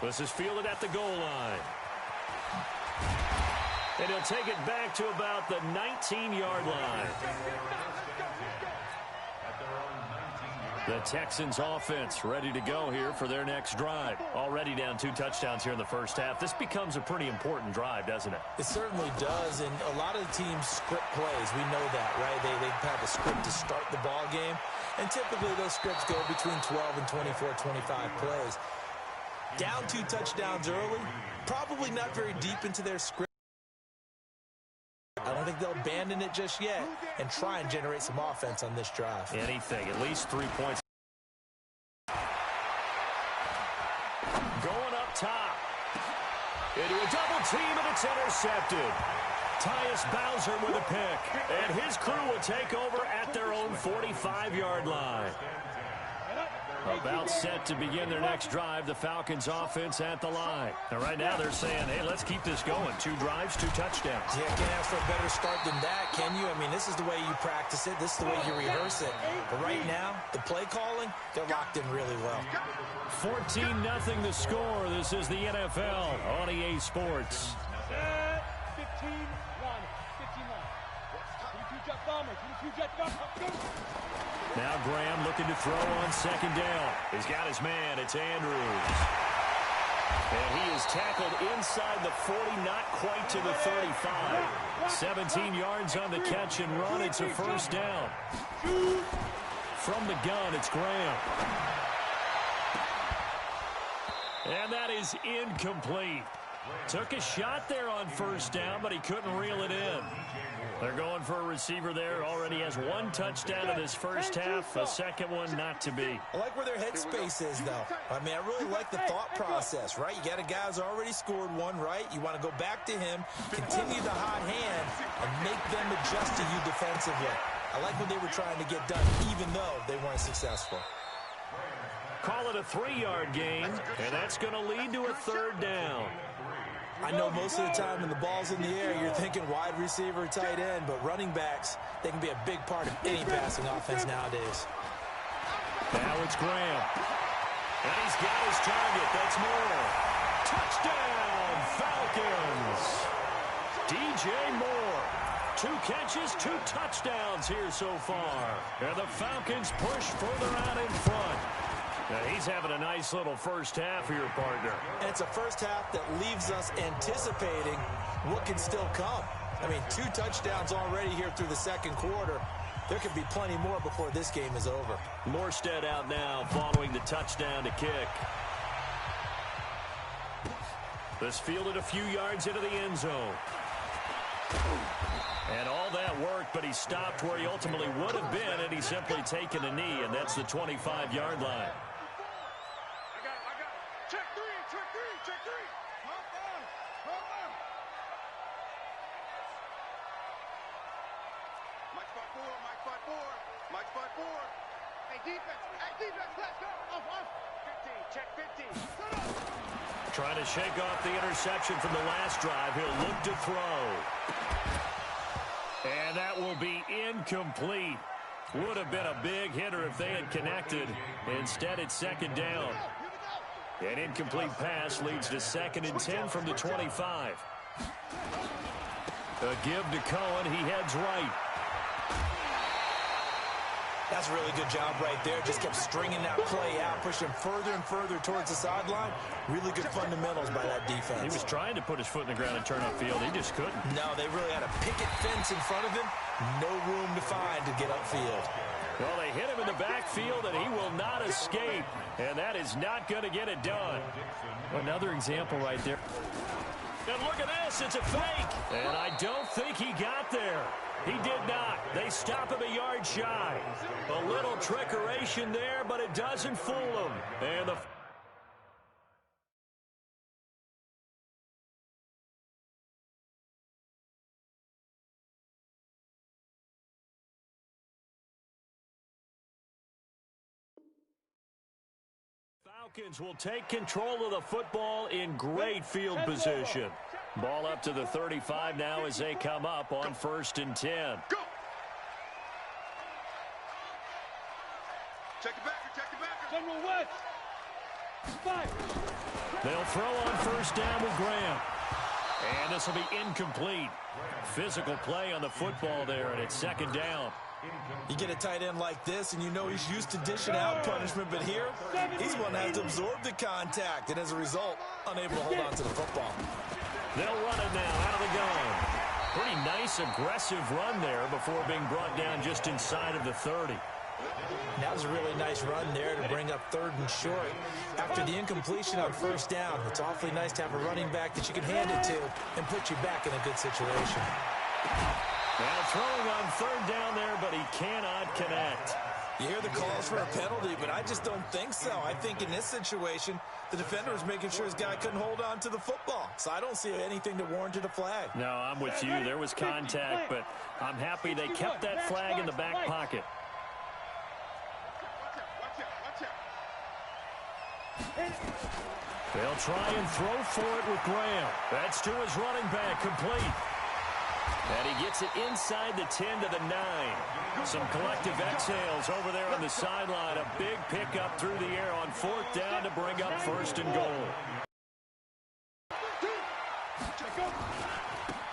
This is fielded at the goal line. And he'll take it back to about the 19-yard line. The Texans offense ready to go here for their next drive. Already down 2 touchdowns here in the first half. This becomes a pretty important drive, doesn't it? It certainly does, and a lot of the teams script plays. We know that, right? They have a script to start the ball game, and typically those scripts go between 12 and 24, 25 plays. Down 2 touchdowns early, probably not very deep into their script. I don't think they'll abandon it just yet and try and generate some offense on this drive. Anything, at least 3 points. Going up top. Into a double team, and it's intercepted. Tyus Bowser with a pick. And his crew will take over at their own 45-yard line. About set to begin their next drive, the Falcons offense at the line. And right now they're saying, hey, let's keep this going. 2 drives, 2 touchdowns. Yeah, can't ask for a better start than that, can you? I mean, this is the way you practice it. This is the way you rehearse it. But right now, the play calling, they're locked in really well. 14-0 the score. This is the NFL on EA Sports. 15-1. 15-1. Now Graham looking to throw on second down. He's got his man. It's Andrews. And he is tackled inside the 40, not quite to the 35. 17 yards on the catch and run. It's a first down. From the gun, it's Graham. And that is incomplete. Took a shot there on first down, but he couldn't reel it in. They're going for a receiver there. Already has 1 touchdown in this first half. A second one not to be. I like where their headspace is, though. I mean, I really like the thought process, right? You got a guy who's already scored 1, right? You want to go back to him, continue the hot hand, and make them adjust to you defensively. I like what they were trying to get done, even though they weren't successful. Call it a 3-yard gain, and that's going to lead to a third down. I know most of the time when the ball's in the air, you're thinking wide receiver, tight end, but running backs, they can be a big part of any passing offense nowadays. Now it's Graham. And he's got his target. That's Moore. Touchdown, Falcons. DJ Moore. 2 catches, 2 touchdowns here so far. And the Falcons push further out in front. Now he's having a nice little first half here, partner. And it's a first half that leaves us anticipating what can still come. I mean, 2 touchdowns already here through the second quarter. There could be plenty more before this game is over. Morstead out now following the touchdown to kick. This fielded a few yards into the end zone. And all that work, but he stopped where he ultimately would have been, and he's simply taken a knee, and that's the 25-yard line. Check three. Mike 5-4. Hey, defense, let's go. Off. 15, check 15. Trying to shake off the interception from the last drive. He'll look to throw. And that will be incomplete. Would have been a big hitter if they had connected. Instead, it's second down. An incomplete pass leads to 2nd and 10 from the 25. A give to Cohen. He heads right. That's a really good job right there. Just kept stringing that play out, pushing further and further towards the sideline. Really good fundamentals by that defense. He was trying to put his foot in the ground and turn upfield. He just couldn't. No, they really had a picket fence in front of him. No room to find to get upfield. Well, they hit him in the backfield, and he will not escape. And that is not going to get it done. Another example right there. And look at this. It's a fake. And I don't think he got there. He did not. They stop him a yard shy. A little trickeration there, but it doesn't fool him. And the Falcons will take control of the football in great field position. Ball up to the 35 now as they come up on 1st and 10. Go! Check it back. General West! 5! They'll throw on first down with Graham. And this will be incomplete. Physical play on the football there, and it's second down. You get a tight end like this, and you know he's used to dishing out punishment, but here, he's one that has to absorb the contact, and as a result, unable to hold on to the football. They'll run it now out of the gun. Pretty nice, aggressive run there before being brought down just inside of the 30. That was a really nice run there to bring up 3rd and short. After the incompletion on first down, it's awfully nice to have a running back that you can hand it to and put you back in a good situation. Now throwing on 3rd down there, but he cannot connect. You hear the calls for a penalty, but I just don't think so. I think in this situation, the defender was making sure his guy couldn't hold on to the football. So I don't see anything that warranted a flag. No, I'm with you. There was contact, but I'm happy they kept that flag in the back pocket. They'll try and throw for it with Graham. That's to his running back, complete. And he gets it inside the 10 to the 9. Some collective exhales over there on the sideline. A big pickup through the air on 4th down to bring up 1st and goal.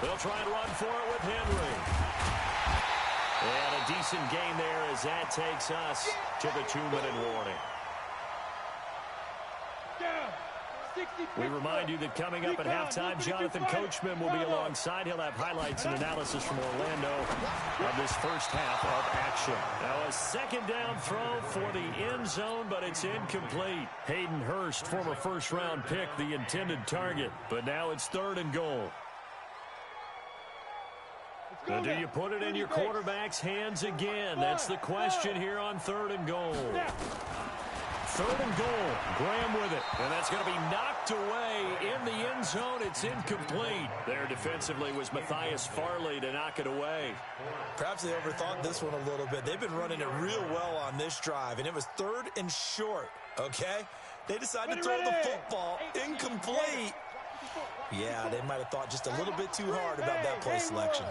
They'll try and run for it with Henry. And a decent gain there as that takes us to the 2-minute warning. We remind you that coming up at halftime, Jonathan Coachman will be alongside. He'll have highlights and analysis from Orlando of this first half of action. Now a 2nd down throw for the end zone, but it's incomplete. Hayden Hurst, former first-round pick, the intended target. But now it's 3rd and goal. Now, do you put it in your quarterback's hands again? That's the question here on 3rd and goal. 3rd and goal. Graham with it. And that's going to be knocked away in the end zone. It's incomplete. There defensively was Matthias Farley to knock it away. Perhaps they overthought this one a little bit. They've been running it real well on this drive, and it was 3rd and short, okay? They decided to throw the football incomplete. Yeah, they might have thought just a little bit too hard about that play selection.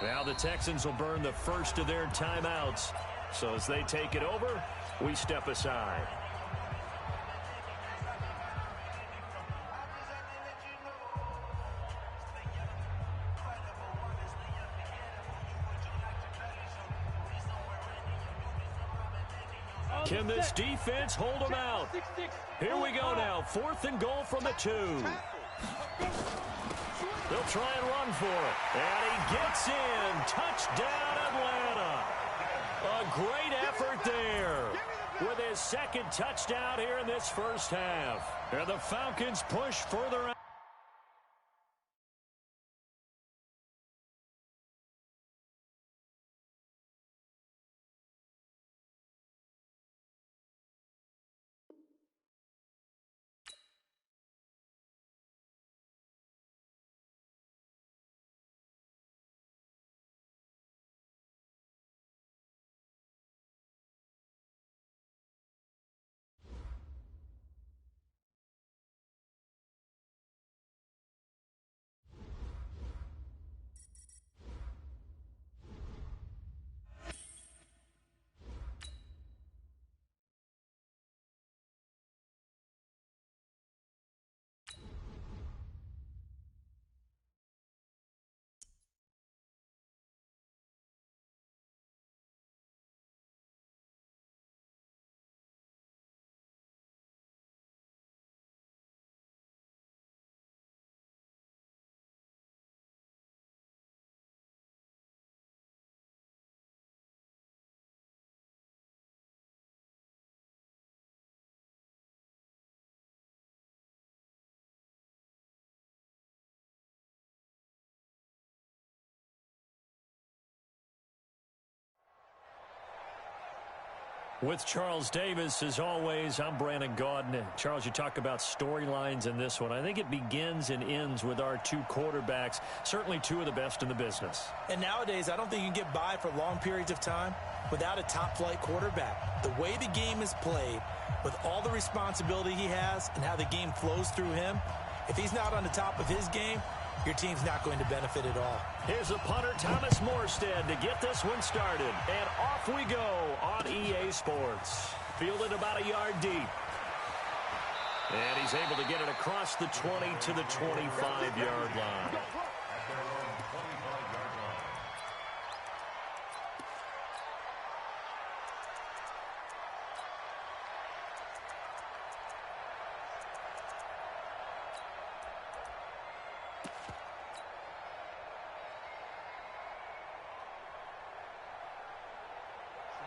Now the Texans will burn the first of their timeouts. So as they take it over, we step aside. Can this defense hold them out? Here we go now. 4th and goal from the 2. They'll try and run for it. And he gets in. Touchdown, Atlanta. A great effort there with his 2nd touchdown here in this first half. And the Falcons push further out. With Charles Davis, as always, I'm Brandon Gaudin. Charles, you talk about storylines in this one. I think it begins and ends with our 2 quarterbacks, certainly 2 of the best in the business. And nowadays, I don't think you can get by for long periods of time without a top-flight quarterback. The way the game is played, with all the responsibility he has and how the game flows through him, if he's not on the top of his game, your team's not going to benefit at all. Here's the punter, Thomas Morstead, to get this one started. And off we go on EA Sports. Fielded about a yard deep. And he's able to get it across the 20 to the 25-yard line.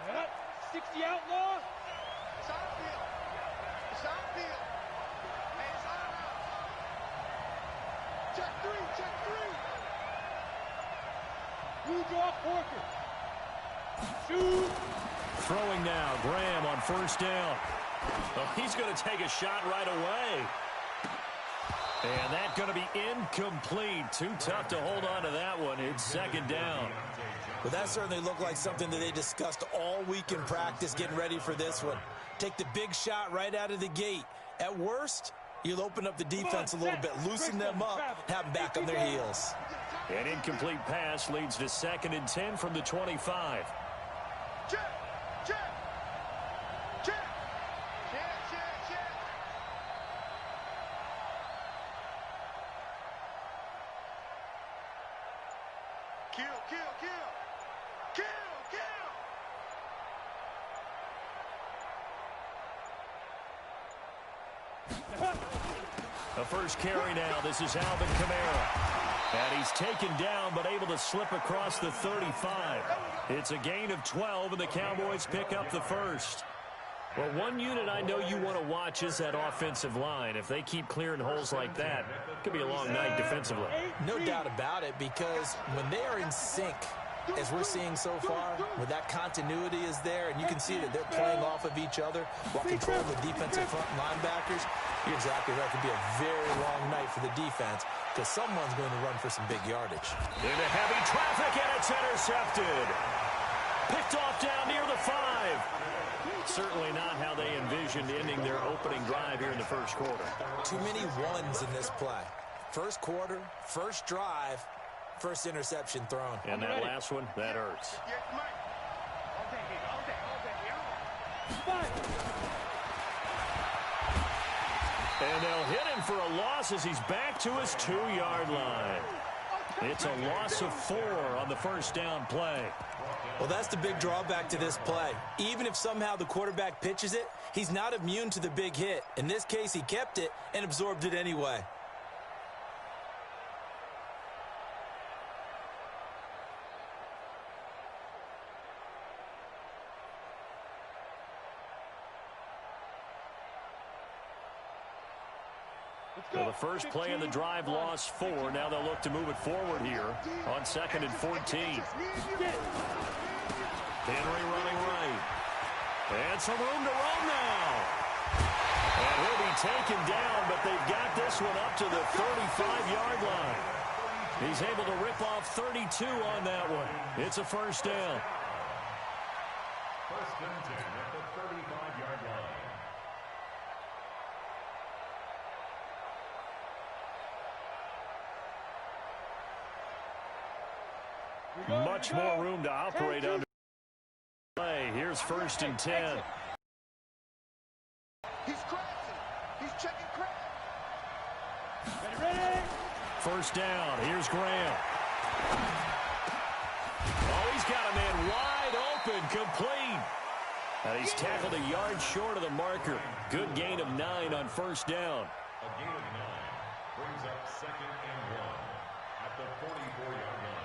Set up. 60 outlaw. It's outfield. It's outfield. Hey, it's on out. Check three. Check three. Blue draw Porker. Shoot. Throwing now, Graham on first down. Well, he's going to take a shot right away. And that's going to be incomplete. Too tough to hold on to that one. It's second down. Well, that certainly looked like something that they discussed all week in practice, getting ready for this one. Take the big shot right out of the gate. At worst, you'll open up the defense a little bit, loosen them up, have them back on their heels. An incomplete pass leads to 2nd and 10 from the 25. Check. Check. Check. Check, check, check. Kill, kill, kill. Kill, kill. The first carry now. This is Alvin Kamara. And he's taken down but able to slip across the 35. It's a gain of 12, and the Cowboys pick up the first. Well, one unit I know you want to watch is that offensive line. If they keep clearing holes like that, it could be a long night defensively. No doubt about it, because when they are in sync, as we're seeing so far, when that continuity is there, and you can see that they're playing off of each other while controlling the defensive front linebackers, you're exactly right. It could be a very long night for the defense because someone's going to run for some big yardage. Into heavy traffic, and it's intercepted. Picked off down near the 5. Certainly not how they envisioned ending their opening drive here in the first quarter. Too many ones in this play. First quarter, first drive, first interception thrown. And that last one, that hurts. And they'll hit him for a loss as he's back to his 2-yard line. It's a loss of 4 on the first down play. Well, that's the big drawback to this play. Even if somehow the quarterback pitches it, he's not immune to the big hit. In this case, he kept it and absorbed it anyway. Well, the first play of the drive lost 4. Now they'll look to move it forward here on 2nd and 14. Henry running right. And some room to roam now. And he'll be taken down, but they've got this one up to the 35-yard line. He's able to rip off 32 on that one. It's a first down. First and 10 at the 35-yard line. Much more room to operate under play. Here's 1st and 10. He's crashing. He's checking crash. Ready. First down. Here's Graham. Oh, he's got a man wide open, complete. And he's tackled a yard short of the marker. Good gain of 9 on first down. A gain of 9 brings up 2nd and 1 at the 44-yard line.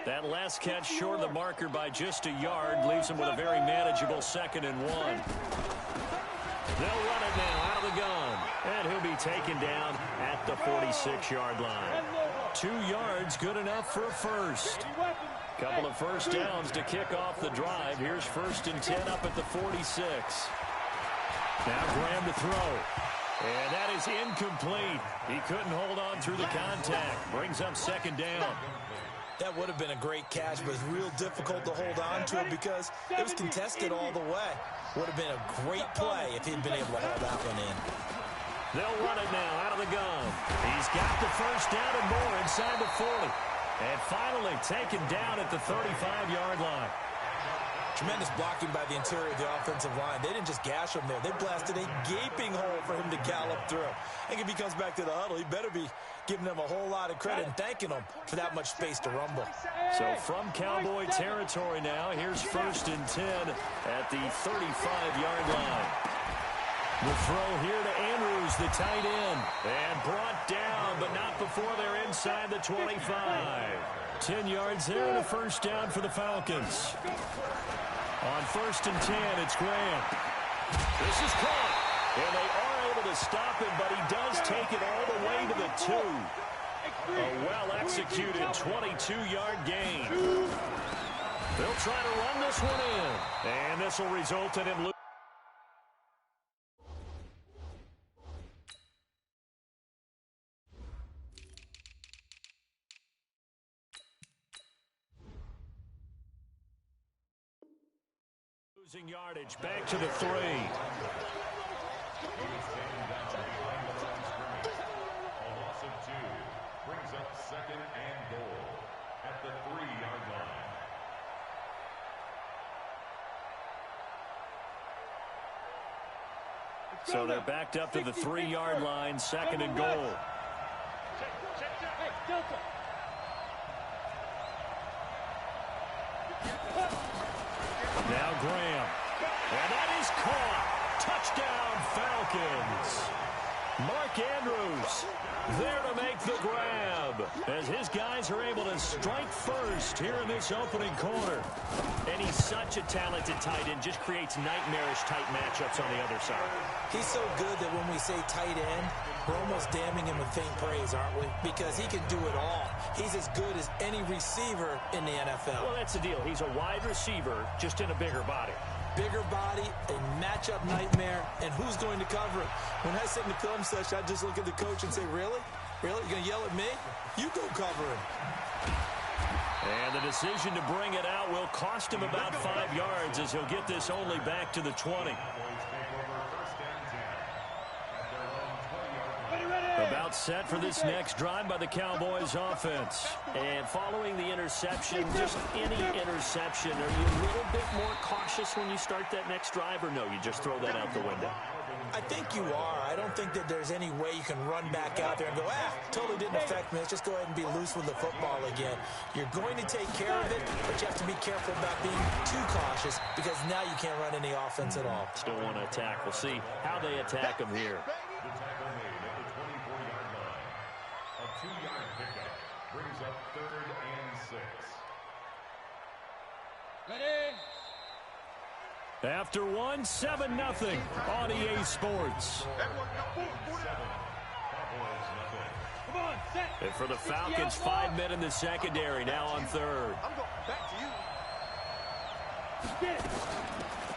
That last catch short of the marker by just a yard leaves him with a very manageable 2nd and 1. They'll run it now out of the gun. And he'll be taken down at the 46-yard line. 2 yards, good enough for a first. Couple of first downs to kick off the drive. Here's 1st and 10 up at the 46. Now Graham to throw. And that is incomplete. He couldn't hold on through the contact. Brings up 2nd down. That would have been a great catch, but it's real difficult to hold on to it because it was contested all the way. Would have been a great play if he'd been able to hold that one in. They'll run it now out of the gun. He's got the first down and more inside the 40. And finally taken down at the 35-yard line. Tremendous blocking by the interior of the offensive line. They didn't just gash him there. They blasted a gaping hole for him to gallop through. I think if he comes back to the huddle, he better be giving them a whole lot of credit and thanking them for that much space to rumble. So from Cowboy territory now, here's 1st and 10 at the 35-yard line. The throw here to Andrews, the tight end. And brought down, but not before they're inside the 25. 10 yards there and a first down for the Falcons. On 1st and 10, it's Graham. This is caught. And they are able to stop him, but he does take it all the way to the 2. A well-executed 22-yard gain. They'll try to run this one in. And this will result in him losing yardage. Back to the 3. A loss of 2 brings up 2nd and goal at the 3-yard line. So they're backed up to the 3-yard line, 2nd and goal. Now Graham. And that is caught. Touchdown, Falcons. Mark Andrews there to make the grab as his guys are able to strike first here in this opening quarter. And he's such a talented tight end, just creates nightmarish tight matchups on the other side. He's so good that when we say tight end, we're almost damning him with faint praise, aren't we? Because he can do it all. He's as good as any receiver in the NFL. Well, that's the deal. He's a wide receiver, just in a bigger body. Bigger body, a matchup nightmare, and who's going to cover it? When I sit in the film session, I just look at the coach and say, really? Really? You're going to yell at me? You go cover him. And the decision to bring it out will cost him about 5 yards as he'll get this only back to the 20. About set for this next drive by the Cowboys offense. And following the interception, just any interception, are you a little bit more cautious when you start that next drive, or no, you just throw that out the window? I think you are. I don't think that there's any way you can run back out there and go, totally didn't affect me. Let's just go ahead and be loose with the football again. You're going to take care of it, but you have to be careful about being too cautious because now you can't run any offense at all. Still want to attack. We'll see how they attack him here. The tackle made at the 24-yard line. A 2-yard pickup brings up 3rd and 6. Ready? After 7-0 on EA Sports. Come on, set. And for the Falcons, 5 men in the secondary, now on 3rd. I'm going back to you. Get it.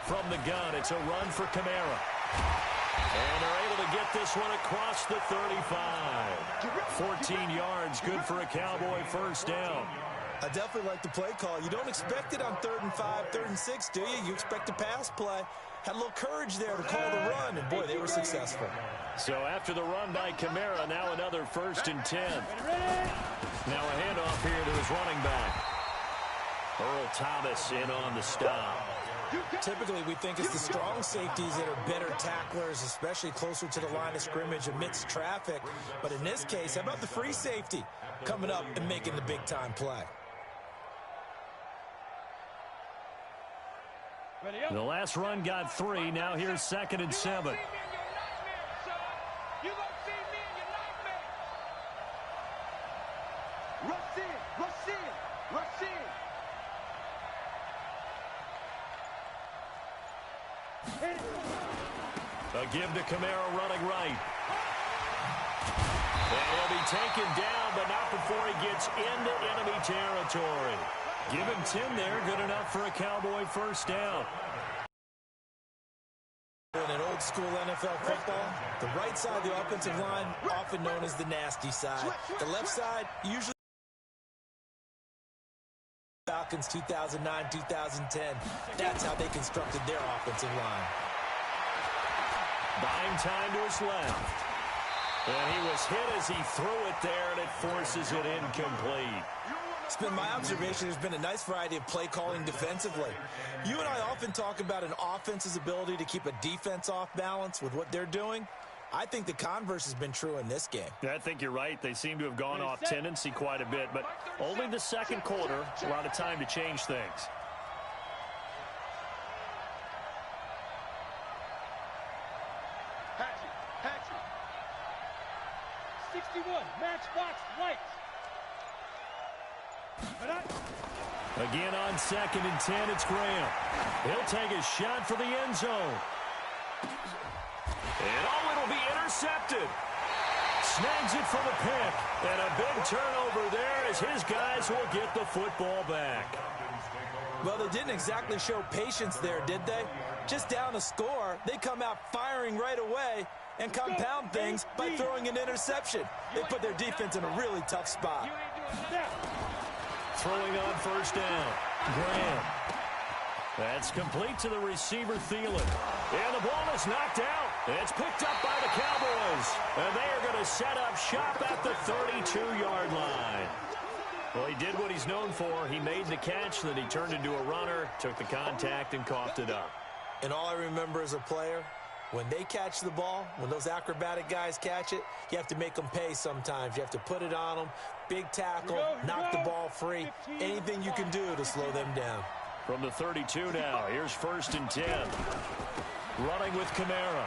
From the gun, it's a run for Kamara. And they're able to get this one across the 35. 14 yards, good for a Cowboy first down. I definitely like the play call. You don't expect it on 3rd and 5, 3rd and 6, do you? You expect a pass play. Had a little courage there to call the run, and boy, they were successful. So after the run by Kamara, now another 1st and 10. Now a handoff here to his running back. Earl Thomas in on the stop. Typically, we think it's the strong safeties that are better tacklers, especially closer to the line of scrimmage amidst traffic. But in this case, how about the free safety coming up and making the big-time play? The last run got 3. Now here's 2nd and 7. You don't see me in your nightmare. Rush in, rush in, rush in. Hit it. A give to Kamara running right. And he'll be taken down, but not before he gets into enemy territory. Give him 10 there, good enough for a Cowboy first down. In an old-school NFL football, the right side of the offensive line, often known as the nasty side. The left side, usually Falcons 2009, 2010. That's how they constructed their offensive line. Buying time to his left. And he was hit as he threw it there, and it forces it incomplete. It's been my observation there's been a nice variety of play calling defensively. You and I often talk about an offense's ability to keep a defense off balance with what they're doing. I think the converse has been true in this game. I think you're right. They seem to have gone off tendency quite a bit, but only the second quarter, a lot of time to change things. Hatchet. 61, matchbox lights. Again on 2nd and 10, it's Graham. He'll take a shot for the end zone. And it'll be intercepted. Snags it for the pick. And a big turnover there as his guys will get the football back. Well, they didn't exactly show patience there, did they? Just down a score, they come out firing right away and compound things by throwing an interception. They put their defense in a really tough spot. Throwing on first down. Graham. That's complete to the receiver, Thielen. And the ball is knocked out. It's picked up by the Cowboys. And they are going to set up shop at the 32-yard line. Well, he did what he's known for. He made the catch, then he turned into a runner, took the contact, and coughed it up. And all I remember as a player, when they catch the ball, when those acrobatic guys catch it, you have to make them pay sometimes. You have to put it on them, big tackle, knock the ball free, anything you can do to slow them down. From the 32 now, here's 1st and 10. Running with Kamara.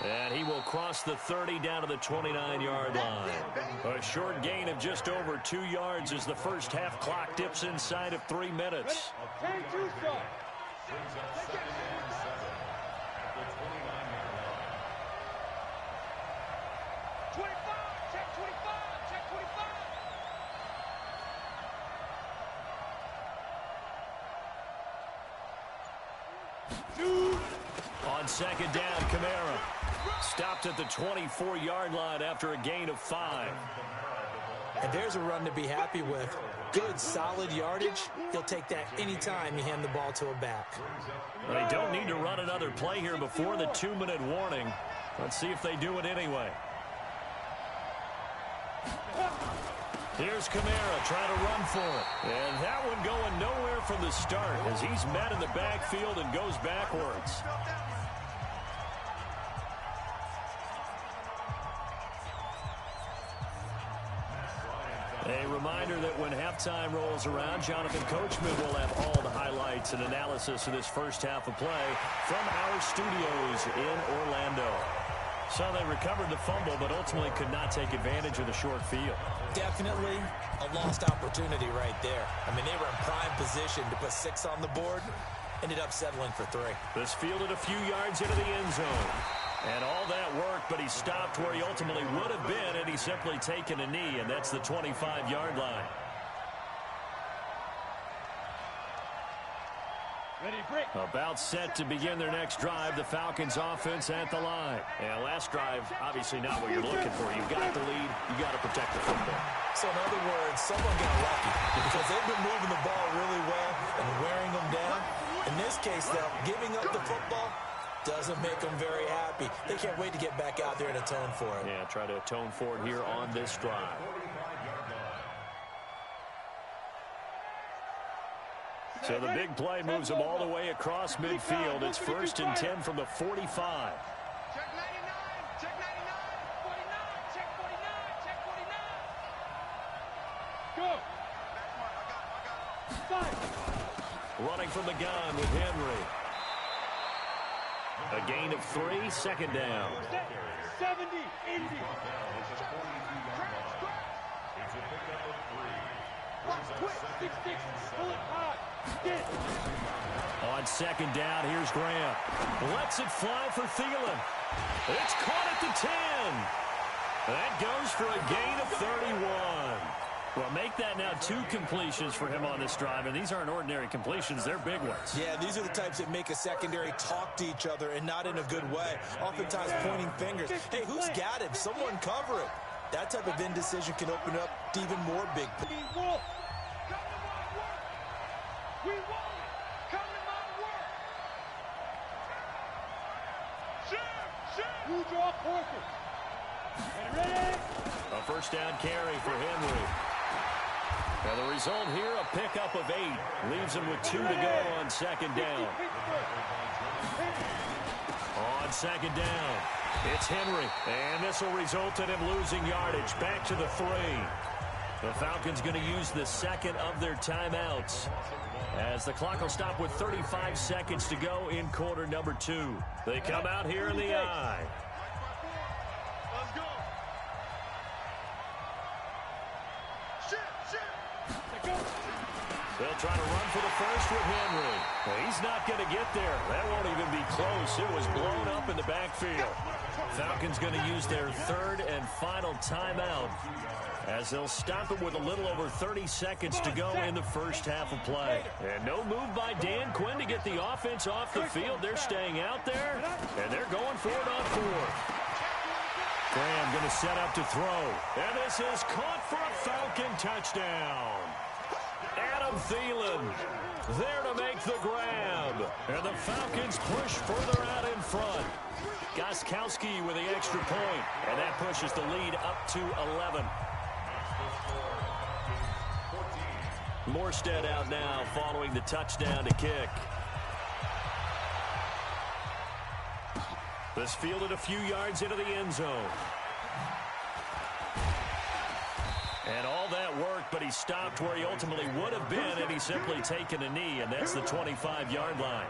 And he will cross the 30 down to the 29-yard line. A short gain of just over 2 yards as the first half clock dips inside of 3 minutes. On 2nd down, Kamara stopped at the 24-yard line after a gain of 5. And there's a run to be happy with. Good, solid yardage. He'll take that anytime you hand the ball to a back. They don't need to run another play here before the 2-minute warning. Let's see if they do it anyway. Here's Kamara trying to run for it. And that one going nowhere from the start as he's met in the backfield and goes backwards. A reminder that when halftime rolls around, Jonathan Coachman will have all the highlights and analysis of this first half of play from our studios in Orlando. So they recovered the fumble, but ultimately could not take advantage of the short field. Definitely a lost opportunity right there. I mean, they were in prime position to put 6 on the board. Ended up settling for 3. This fielded a few yards into the end zone. And all that worked, but he stopped where he ultimately would have been, and he's simply taken a knee, and that's the 25-yard line. About set to begin their next drive, the Falcons offense at the line. And last drive, obviously not what you're looking for. You've got the lead. You've got to protect the football. So in other words, someone got lucky because they've been moving the ball really well and wearing them down. In this case, though, giving up the football doesn't make them very happy. They can't wait to get back out there and atone for it. Yeah, try to atone for it here on this drive. So the big play moves them all the way across midfield. It's 1st and 10 from the 45. Check 99, check 99, 49, check 49, check 49. Go. Running from the gun with Henry. A gain of 3, 2nd down. 70, 80. Quick, 6-6, pull it high. On 2nd down, here's Graham. Lets it fly for Thielen. It's caught at the 10. That goes for a gain of 31. Well, make that now 2 completions for him on this drive, and these aren't ordinary completions. They're big ones. Yeah, these are the types that make a secondary talk to each other and not in a good way. Oftentimes pointing fingers. Hey, who's got him? Someone cover it. That type of indecision can open up to even more big plays. We want it. Come to my work. Shoot, shoot. A first down carry for Henry. Now the result here, a pickup of 8. Leaves him with 2 to go on second down. On second down, it's Henry. And this will result in him losing yardage. Back to the 3. The Falcons going to use the second of their timeouts, as the clock will stop with 35 seconds to go in quarter number 2. They come out here in the I. Let's go. They'll try to run for the first with Henry. Well, he's not going to get there. That won't even be close. It was blown up in the backfield. Falcons going to use their third and final timeout, as they'll stop it with a little over 30 seconds to go in the first half of play. And no move by Dan Quinn to get the offense off the field. They're staying out there, and they're going for it on 4th. Graham going to set up to throw. And this is caught for a Falcon touchdown. Adam Thielen there to make the grab. And the Falcons push further out in front. Gostkowski with the extra point, and that pushes the lead up to 11. Morstead out now following the touchdown to kick. This fielded a few yards into the end zone. And all that worked, but he stopped where he ultimately would have been had he simply taken a knee, and that's the 25-yard line.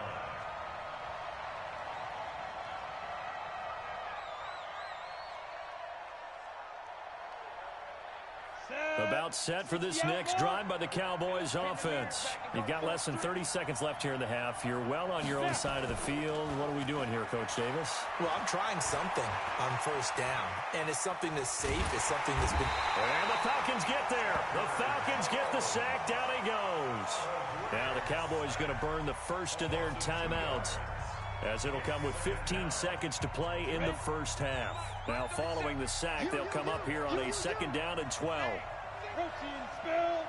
About set for this next drive by the Cowboys offense. You've got less than 30 seconds left here in the half. You're well on your own side of the field. What are we doing here, Coach Davis? Well, I'm trying something on first down, and it's something that's safe. It's something that's been... And the Falcons get there. The Falcons get the sack. Down he goes. Now the Cowboys going to burn the first of their timeouts, as it'll come with 15 seconds to play in the first half. Now following the sack, they'll come up here on a second down and 12. Protein spill.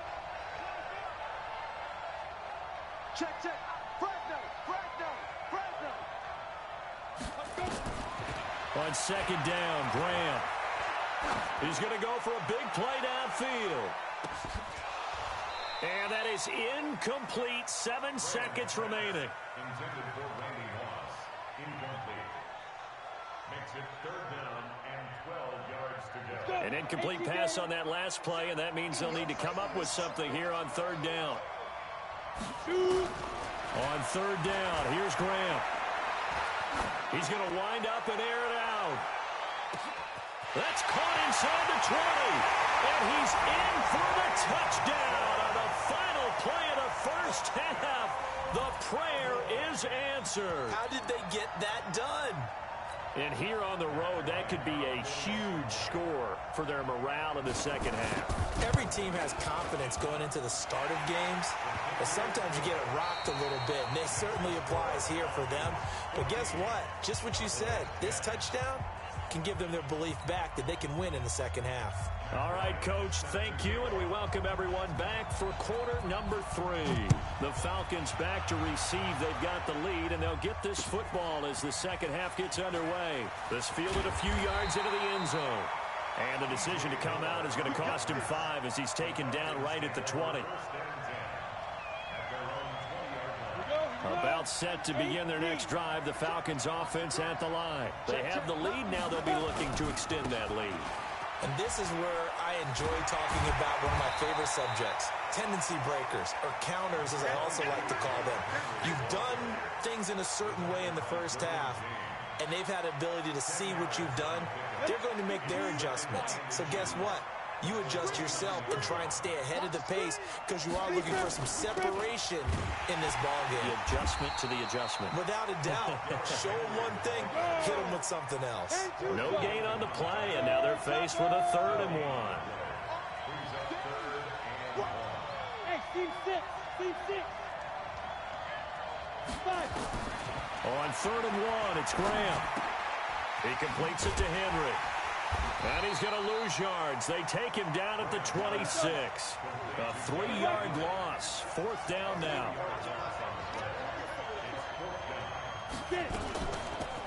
Check. On second down, Graham. He's going to go for a big play downfield. And that is incomplete. 7 seconds remaining. Intended for Randy Moss. Incomplete. Makes it 3rd down and 12 yards to go. An incomplete pass on that last play, and that means they'll need to come up with something here on 3rd down. On 3rd down, here's Graham. He's going to wind up and air it out. That's caught inside the 20. And he's in for the touchdown on the final play of the first half. The prayer is answered. How did they get that done? And here on the road, that could be a huge score for their morale in the second half. Every team has confidence going into the start of games, but sometimes you get it rocked a little bit, and this certainly applies here for them. But guess what? Just what you said, this touchdown can give them their belief back that they can win in the second half. All right, Coach, thank you, and we welcome everyone back for quarter number 3. The Falcons back to receive. They've got the lead, and they'll get this football as the second half gets underway. This fielded a few yards into the end zone. And the decision to come out is going to cost him 5 as he's taken down right at the 20. About set to begin their next drive, the Falcons offense at the line. They have the lead now. They'll be looking to extend that lead. And this is where I enjoy talking about one of my favorite subjects, tendency breakers, or counters as I also like to call them. You've done things in a certain way in the first half, and they've had the ability to see what you've done. They're going to make their adjustments. So guess what? You adjust yourself and try and stay ahead of the pace because you are looking for some separation in this ballgame. The adjustment to the adjustment. Without a doubt. Show them one thing, hit them with something else. No gain on the play, and now they're faced with a 3rd and 1. Hey, team 6. 5. On 3rd and 1, it's Graham. He completes it to Henry. And he's going to lose yards. They take him down at the 26. A 3-yard loss. 4th down now.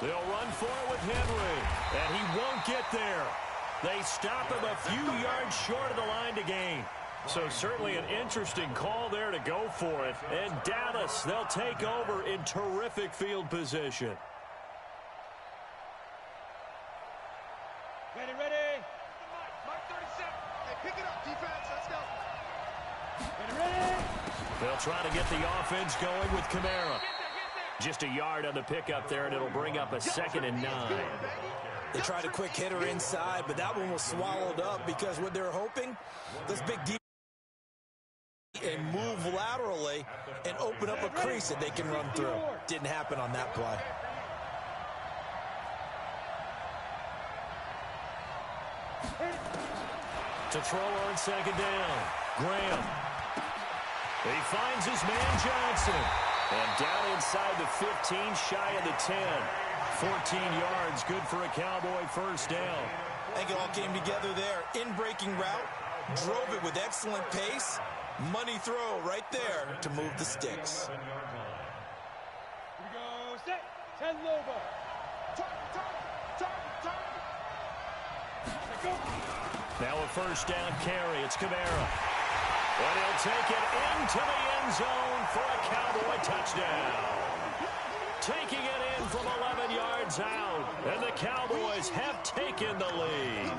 They'll run for it with Henry, and he won't get there. They stop him a few yards short of the line to gain. So certainly an interesting call there to go for it. And Dallas, they'll take over in terrific field position. Ready, ready. Mark 37. Hey, pick it up, defense. Let's go. Ready, ready. They'll try to get the offense going with Kamara. Just a yard on the pickup there, and it'll bring up a 2nd and 9. They tried a quick hitter inside, but that one was swallowed up because what they're hoping, this big deep and move laterally and open up a crease that they can run through. Didn't happen on that play. To throw on 2nd down. Graham. He finds his man Johnson. And down inside the 15, shy of the 10. 14 yards, good for a Cowboy first down. I think it all came together there. In-breaking route, drove it with excellent pace. Money throw right there to move the sticks. Here we go, set. 10 Lobo. Now a first down carry. It's Kamara. And he'll take it into the end zone for a Cowboy touchdown. Taking it in from 11 yards out. And the Cowboys have taken the lead.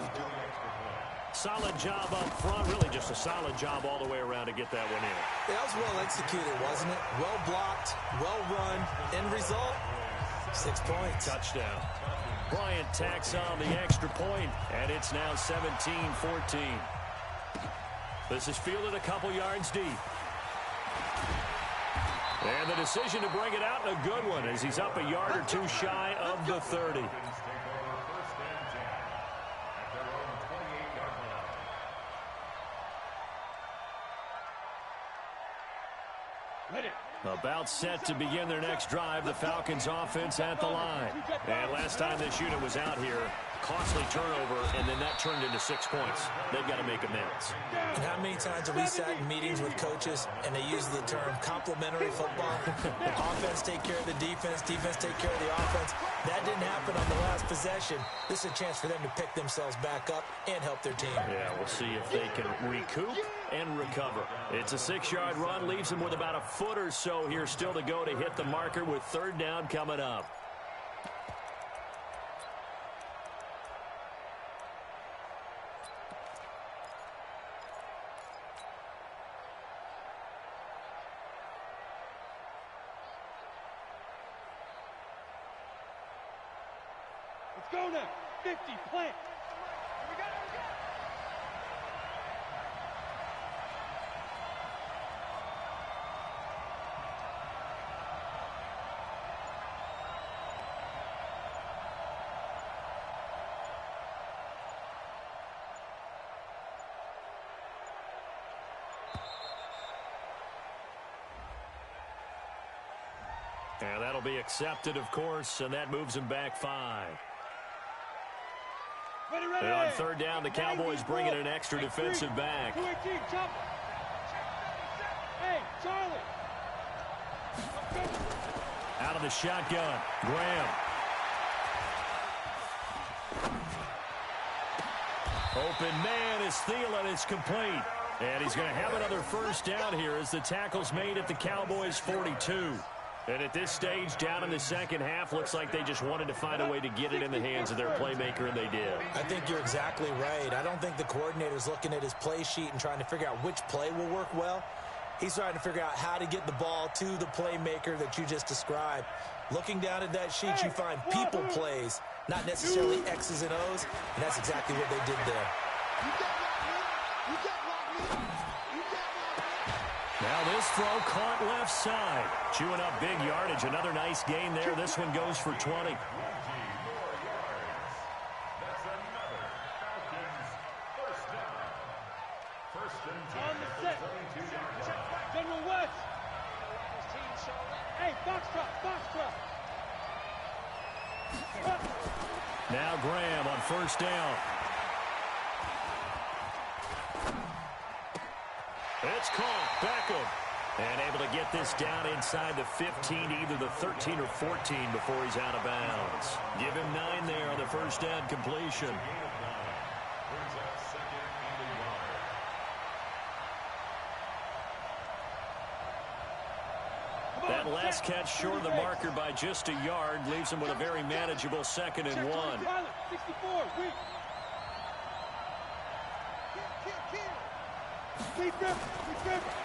Solid job up front. Really just a solid job all the way around to get that one in. That was well executed, wasn't it? Well blocked, well run. End result, 6 points. Touchdown. Bryant tacks on the extra point, and it's now 17-14. This is fielded a couple yards deep. And the decision to bring it out in a good one as he's up a yard or two shy of the 30. About set to begin their next drive, the Falcons offense at the line. And last time this unit was out here, costly turnover, and then that turned into 6 points. They've got to make amends. And how many times have we sat in meetings with coaches and they use the term complementary football? Offense take care of the defense, defense take care of the offense. That didn't happen on the last possession. This is a chance for them to pick themselves back up and help their team. Yeah, we'll see if they can recoup and recover. It's a 6-yard run, leaves them with about a foot or so here still to go to hit the marker with 3rd down coming up. Let's go now. 50, plant. And that'll be accepted, of course, and that moves him back 5. Ready, ready. And on 3rd down, the Cowboys bring in an extra defensive back. 218, jump. Hey, Charlie. Out of the shotgun, Graham. Open man is Thielen. It's complete. And he's going to have another first down here as the tackle's made at the Cowboys' 42. And at this stage, down in the second half, looks like they just wanted to find a way to get it in the hands of their playmaker, and they did. I think you're exactly right. I don't think the coordinator's looking at his play sheet and trying to figure out which play will work well. He's trying to figure out how to get the ball to the playmaker that you just described. Looking down at that sheet, you find people plays, not necessarily X's and O's, and that's exactly what they did there. Now this throw caught left side. Chewing up big yardage. Another nice gain there. This one goes for 20. That's another Falcons first down. First and 10 On the at set. the 22-yard line. General West. Hey, Foxtrot, Foxtrot. Now Graham on first down. It's caught. Beckham. And able to get this down inside the 15, either the 13 or 14 before he's out of bounds. Give him 9 there on the first down completion. That last catch short of the marker by just a yard leaves him with a very manageable 2nd and 1. 64,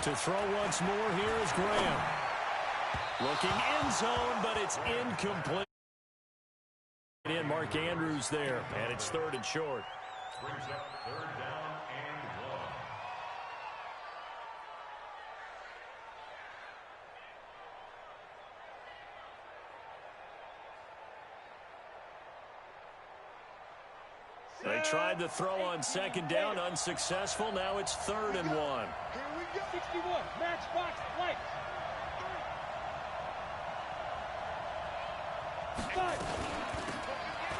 To throw once more, here is Graham. Looking end zone, but it's incomplete. In Mark Andrews there, and it's 3rd and short. Brings up 3rd down and 1. They tried the throw on 2nd down, unsuccessful. Now it's 3rd and 1. Here we go. 61, matchbox, lights. 5.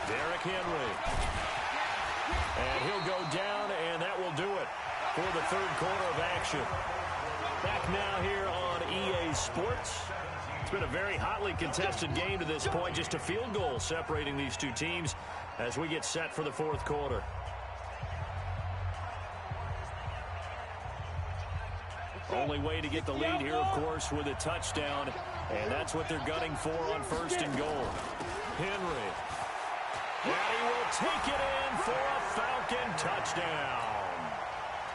Derrick Henry. And he'll go down, and that will do it for the 3rd quarter of action. Back now here on EA Sports. It's been a very hotly contested game to this point. Just a field goal separating these two teams as we get set for the 4th quarter. Only way to get the lead here, of course, with a touchdown. And that's what they're gunning for on 1st and goal. Henry. And he will take it in for a Falcon touchdown.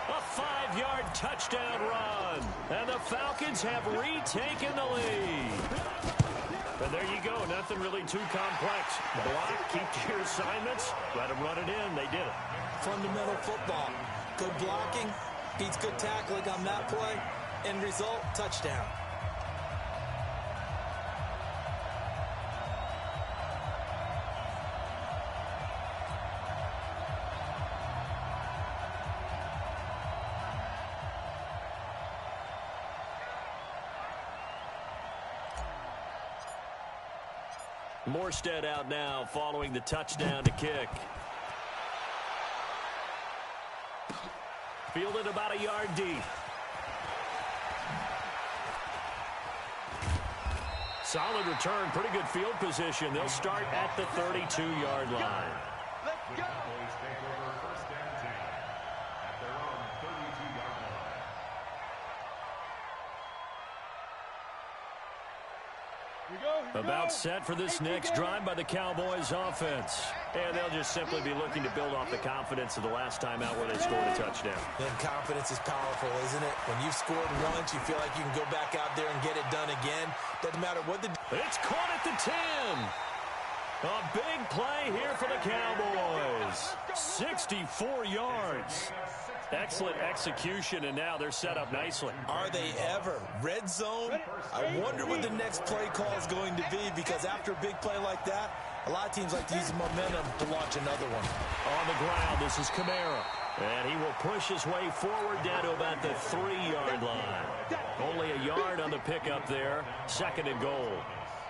A 5-yard touchdown run. And the Falcons have retaken the lead. And there you go. Nothing really too complex. Block, keep to your assignments, let them run it in. They did it. Fundamental football. Good blocking beats good tackling on that play. End result, touchdown. Morstead out now following the touchdown to kick. Fielded about a yard deep. Solid return, pretty good field position. They'll start at the 32-yard line. Let's The go. Cowboys take over 1st and 10 at their own 32-yard line. Here we go. Here we About go. set for this next drive by the Cowboys offense. And they'll just simply be looking to build off the confidence of the last time out where they scored a touchdown. Then confidence is powerful, isn't it? When you've scored once, you feel like you can go back out there and get it done again. Doesn't matter what the... It's caught at the 10. A big play here for the Cowboys. 64 yards. Excellent execution, and now they're set up nicely. Are they ever? Red zone? I wonder what the next play call is going to be, because after a big play like that, a lot of teams like to use momentum to launch another one. On the ground, this is Kamara. And he will push his way forward down to about the 3-yard line. Only a yard on the pickup there. 2nd and goal.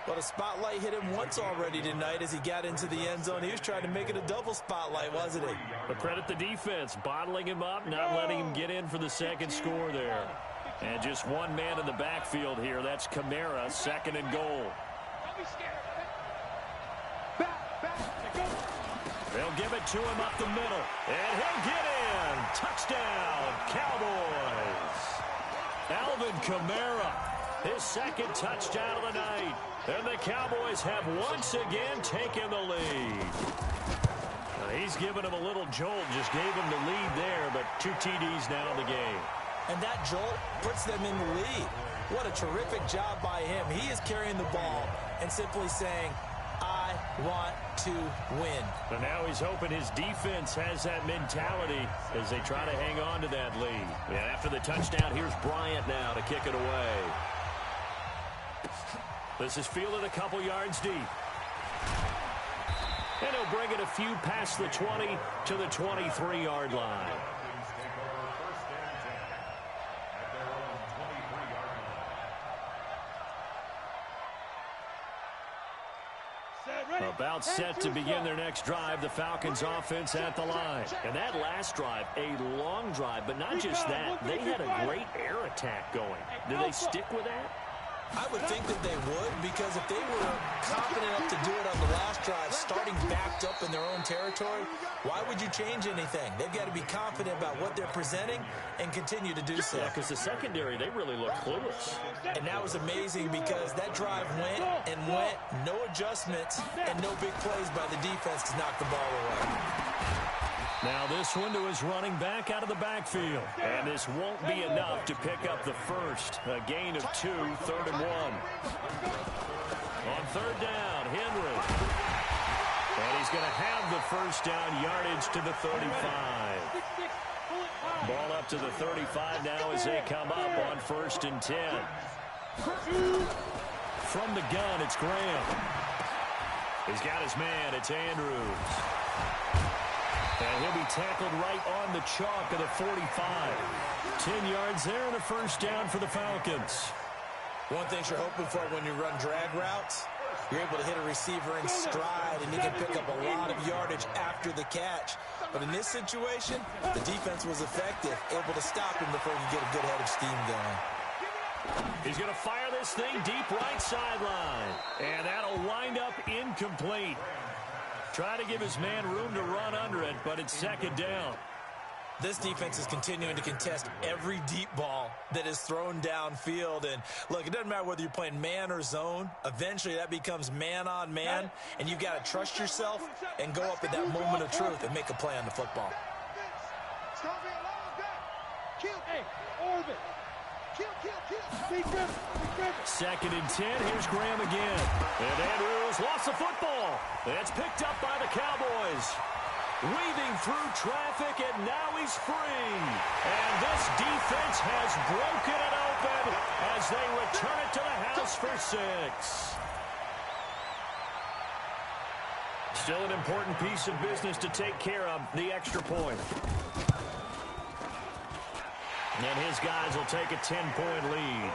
But a spotlight hit him once already tonight as he got into the end zone. He was trying to make it a double spotlight, wasn't he? But credit the defense, bottling him up, not letting him get in for the 2nd score there. And just one man in the backfield here. That's Kamara, 2nd and goal. Don't be scared. Back. Go. They'll give it to him up the middle. And he'll get in. Touchdown, Cowboys. Alvin Kamara, his 2nd touchdown of the night. And the Cowboys have once again taken the lead. He's given him a little jolt, just gave him the lead there, but 2 TDs now in the game. And that jolt puts them in the lead. What a terrific job by him. He is carrying the ball and simply saying, I want to win. And now he's hoping his defense has that mentality as they try to hang on to that lead. And after the touchdown, here's Bryant now to kick it away. This is fielded a couple yards deep. And he'll bring it a few past the 20 to the 23-yard line. Falcons take over 1st and 10 at their own 23-yard line. Set. About set to begin their next drive, the Falcons offense at the line. And that last drive, a long drive, but not just that. They had a great air attack going. Do they stick with that? I would think that they would, because if they were confident enough to do it on the last drive, starting backed up in their own territory, why would you change anything? They've got to be confident about what they're presenting and continue to do so. Yeah, because the secondary, they really look clueless. And that was amazing because that drive went and went, no adjustments, and no big plays by the defense to knock the ball away. Now this one to his running back out of the backfield. And this won't be enough to pick up the first. A gain of 2, 3rd and 1. On 3rd down, Henry. And he's going to have the first down, yardage to the 35. Ball up to the 35 now as they come up on 1st and 10. From the gun, it's Graham. He's got his man, it's Andrews. And he'll be tackled right on the chalk of the 45. 10 yards there and a first down for the Falcons. One thing you're hoping for when you run drag routes, you're able to hit a receiver in stride, and you can pick up a lot of yardage after the catch. But in this situation, the defense was effective, able to stop him before you get a good head of steam going. He's going to fire this thing deep right sideline. And that'll wind up incomplete. Trying to give his man room to run under it, but it's 2nd down. This defense is continuing to contest every deep ball that is thrown downfield. And, look, it doesn't matter whether you're playing man or zone. Eventually, that becomes man-on-man, and you've got to trust yourself and go up at that moment of truth and make a play on the football. Second and 10. Here's Graham again. And Andrews lost the football. It's picked up by the Cowboys. Weaving through traffic, and now he's free. And this defense has broken it open as they return it to the house for 6. Still an important piece of business to take care of, the extra point. And his guys will take a 10-point lead.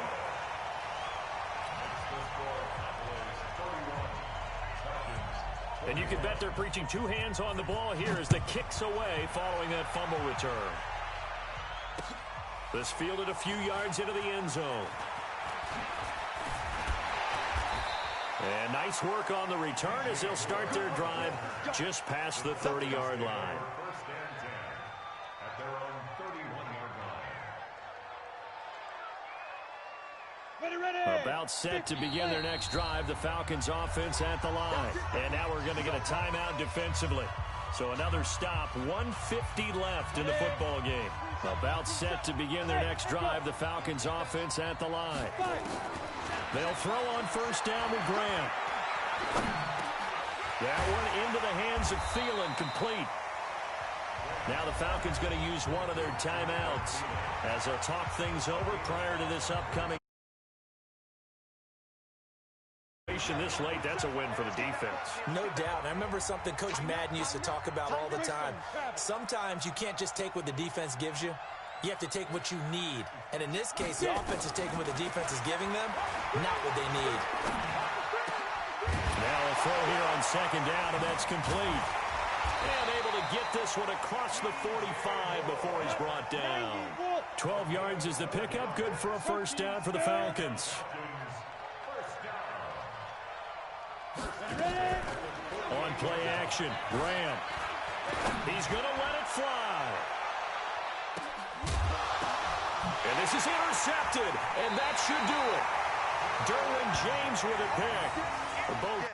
And you can bet they're preaching 2 hands on the ball here as the kick's away following that fumble return. This fielded a few yards into the end zone. And nice work on the return as they'll start their drive just past the 30-yard line. First and 10 at their own 31-yard line. About set to begin their next drive, the Falcons offense at the line. And now we're going to get a timeout defensively. So another stop, 1:50 left in the football game. About set to begin their next drive, the Falcons offense at the line. They'll throw on 1st down with Graham. That one into the hands of Thielen, complete. Now the Falcons going to use one of their timeouts as they'll talk things over prior to this upcoming. This late, that's a win for the defense. No doubt. And I remember something Coach Madden used to talk about all the time. Sometimes you can't just take what the defense gives you. You have to take what you need. And in this case, the offense is taking what the defense is giving them, not what they need. Now a throw here on 2nd down, and that's complete. And able to get this one across the 45 before he's brought down. 12 yards is the pickup, good for a 1st down for the Falcons. On play action, Graham. He's going to let it fly. And this is intercepted, and that should do it. Derwin James with a pick. Both